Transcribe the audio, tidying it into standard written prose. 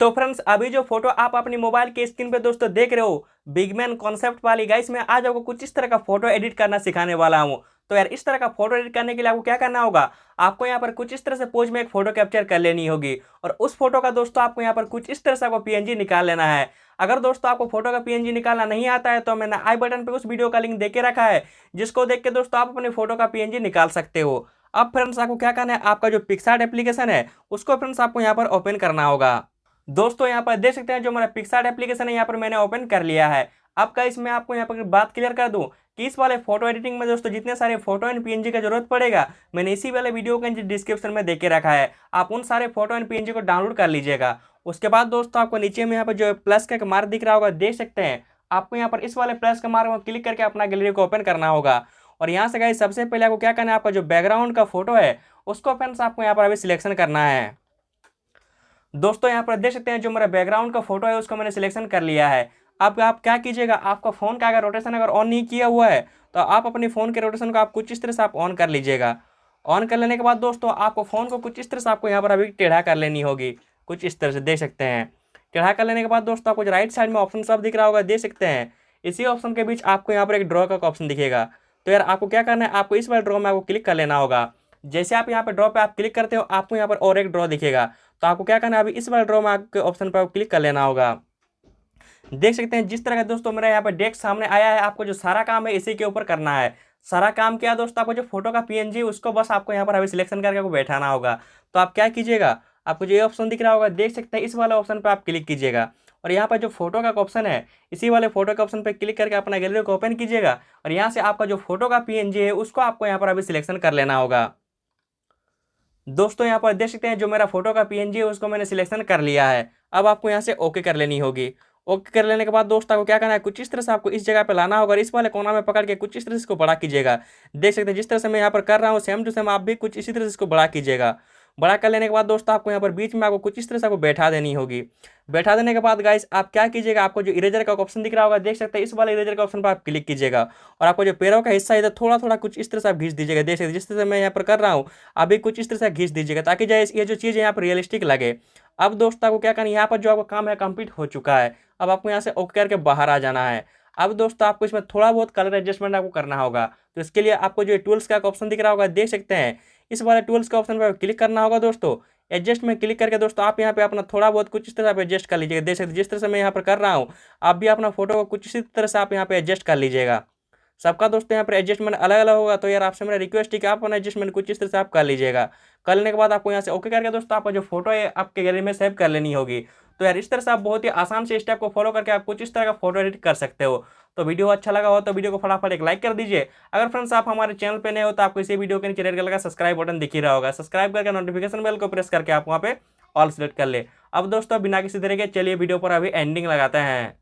तो फ्रेंड्स अभी जो फोटो आप अपनी मोबाइल के स्क्रीन पे दोस्तों देख रहे हो बिगमैन कॉन्सेप्ट वाली गाइस, मैं आज आपको कुछ इस तरह का फोटो एडिट करना सिखाने वाला हूँ। तो यार इस तरह का फोटो एडिट करने के लिए आपको क्या करना होगा, आपको यहाँ पर कुछ इस तरह से पोज में एक फोटो कैप्चर कर लेनी होगी और उस फोटो का दोस्तों आपको यहाँ पर कुछ इस तरह से आपको पीएनजी निकाल लेना है। अगर दोस्तों आपको फोटो का पीएनजी निकालना नहीं आता है तो मैंने आई बटन पे उस वीडियो का लिंक देके रखा है, जिसको देख के दोस्तों आप अपने फोटो का पीएनजी निकाल सकते हो। अब फ्रेंड्स आपको क्या करना है, आपका जो पिक्सार्ट एप्लीकेशन है उसको फ्रेंड्स आपको यहाँ पर ओपन करना होगा। दोस्तों यहाँ पर देख सकते हैं जो हमारा पिक्सार्ट एप्लीकेशन है यहाँ पर मैंने ओपन कर लिया है। अब का इसमें आपको यहाँ पर बात क्लियर कर दूं कि इस वाले फोटो एडिटिंग में दोस्तों जितने सारे फोटो एंड पीएनजी का जरूरत पड़ेगा मैंने इसी वाले वीडियो के डिस्क्रिप्शन में देके रखा है, आप उन सारे फोटो एंड पीएनजी को डाउनलोड कर लीजिएगा। उसके बाद दोस्तों आपको नीचे में यहाँ पर जो प्लस का मार्क दिख रहा होगा देख सकते हैं, आपको यहाँ पर इस वाले प्लस का मार्क में क्लिक करके अपना गैलरी को ओपन करना होगा। और यहाँ से गाइस सबसे पहले आपको क्या करना है, आपका जो बैकग्राउंड का फोटो है उसको फ्रेंड्स आपको यहाँ पर अभी सिलेक्शन करना है। दोस्तों यहाँ पर देख सकते हैं जो मेरा बैकग्राउंड का फोटो है उसको मैंने सिलेक्शन कर लिया है। अब आप क्या कीजिएगा, आपका फ़ोन का अगर रोटेशन अगर ऑन नहीं किया हुआ है तो आप अपनी फ़ोन के रोटेशन को आप कुछ इस तरह से आप ऑन कर लीजिएगा। ऑन कर लेने के बाद दोस्तों आपको फ़ोन को कुछ इस तरह से आपको यहाँ पर अभी टेढ़ा कर लेनी होगी, कुछ इस तरह से देख सकते हैं। टेढ़ा कर लेने के बाद दोस्तों आपको जो राइट साइड में ऑप्शन सब दिख रहा होगा देख सकते हैं, इसी ऑप्शन के बीच आपको यहाँ पर एक ड्रॉ का ऑप्शन दिखेगा। तो यार आपको क्या करना है, आपको इस वाले ड्रॉ में आपको क्लिक कर लेना होगा। जैसे आप यहाँ पर ड्रॉ पे आप क्लिक करते हो आपको यहाँ पर और एक ड्रॉ दिखेगा, तो आपको क्या करना है, अभी इस वाले ड्रॉ में आपके ऑप्शन पर क्लिक कर लेना होगा। देख सकते हैं जिस तरह का दोस्तों मेरा यहाँ पर डेस्क सामने आया है, आपको जो सारा काम है इसी के ऊपर करना है। सारा काम क्या दोस्तों, आपको जो फोटो का पीएनजी उसको बस आपको यहाँ पर अभी सिलेक्शन करके आपको बैठाना होगा। तो आप क्या कीजिएगा, आपको जो ये ऑप्शन दिख रहा होगा देख सकते हैं, इस वाले ऑप्शन पर आप क्लिक कीजिएगा और यहाँ पर जो फोटो का ऑप्शन है इसी वाले फोटो के ऑप्शन पर क्लिक करके अपना गैलरी को ओपन कीजिएगा और यहाँ से आपका जो फोटो का पीएनजी है उसको आपको यहाँ पर अभी सिलेक्शन कर लेना होगा। दोस्तों यहाँ पर देख सकते हैं जो मेरा फोटो का पीएनजी है उसको मैंने सिलेक्शन कर लिया है। अब आपको यहाँ से ओके कर लेनी होगी। ओके कर लेने के बाद दोस्तों आपको क्या करना है, कुछ इस तरह से आपको इस जगह पे लाना होगा और इस वाले कोना में पकड़ के कुछ इस तरह से इसको बड़ा कीजिएगा। देख सकते हैं जिस तरह से मैं यहाँ पर कर रहा हूँ सेम टू सेम आप भी कुछ इसी तरह से इसको बड़ा कीजिएगा। बड़ा कर लेने के बाद दोस्तों आपको यहाँ पर बीच में आपको कुछ इस तरह से आपको बैठा देनी होगी। बैठा देने के बाद गाइस आप क्या कीजिएगा, आपको जो इरेजर का ऑप्शन दिख रहा होगा देख सकते हैं, इस वाले इरेजर का ऑप्शन पर आप क्लिक कीजिएगा और आपको जो पैरों का हिस्सा इधर थोड़ा थोड़ा कुछ इस तरह से आप घिस दीजिएगा। देख सकते जिस तरह से मैं यहाँ पर कर रहा हूँ आप भी कुछ इस तरह से घिस दीजिएगा ताकि जो ये जो चीज़ यहाँ पर रियलिस्टिक लगे। अब दोस्तों आपको क्या करना है, यहाँ पर जो आपका काम है कंप्लीट हो चुका है। अब आपको यहाँ से ओके करके बाहर आ जाना है। अब दोस्तों आपको इसमें थोड़ा बहुत कलर एडजस्टमेंट आपको करना होगा, तो इसके लिए आपको जो टूल्स का ऑप्शन दिख रहा होगा देख सकते हैं, इस वाले टूल्स का ऑप्शन पर क्लिक करना होगा। दोस्तों एडजस्ट में क्लिक करके दोस्तों आप यहाँ पे अपना थोड़ा बहुत कुछ इस तरह से एडजस्ट कर लीजिएगा। देख सकते जिस तरह से मैं यहाँ पर कर रहा हूँ आप भी अपना फोटो को कुछ इसी तरह से आप यहाँ पे एडजस्ट कर लीजिएगा। सबका दोस्तों यहाँ पर एडजस्टमेंट अलग अलग होगा, तो यार आपसे मेरा रिक्वेस्ट है कि आप अपना एडजस्टमेंट कुछ इस तरह से आप कर लीजिएगा। कर लेने के बाद आपको यहाँ से ओके करके दोस्तों आपका जो फोटो है आपके गैलरी में सेव कर लेनी होगी। तो यार इस तरह से आप बहुत ही आसान से स्टेप को फॉलो करके आप कुछ इस तरह का फोटो एडिट कर सकते हो। तो वीडियो अच्छा लगा हो तो वीडियो को फटाफट एक लाइक कर दीजिए। अगर फ्रेंड्स आप हमारे चैनल पे नए हो तो आपको इसी वीडियो के नीचे रेड कलर का सब्सक्राइब बटन दिख ही रहा होगा, सब्सक्राइब करके नोटिफिकेशन बेल को प्रेस करके आप वहाँ पे ऑल सेलेक्ट कर ले। अब दोस्तों बिना किसी तरह के चलिए वीडियो पर अभी एंडिंग लगाते हैं।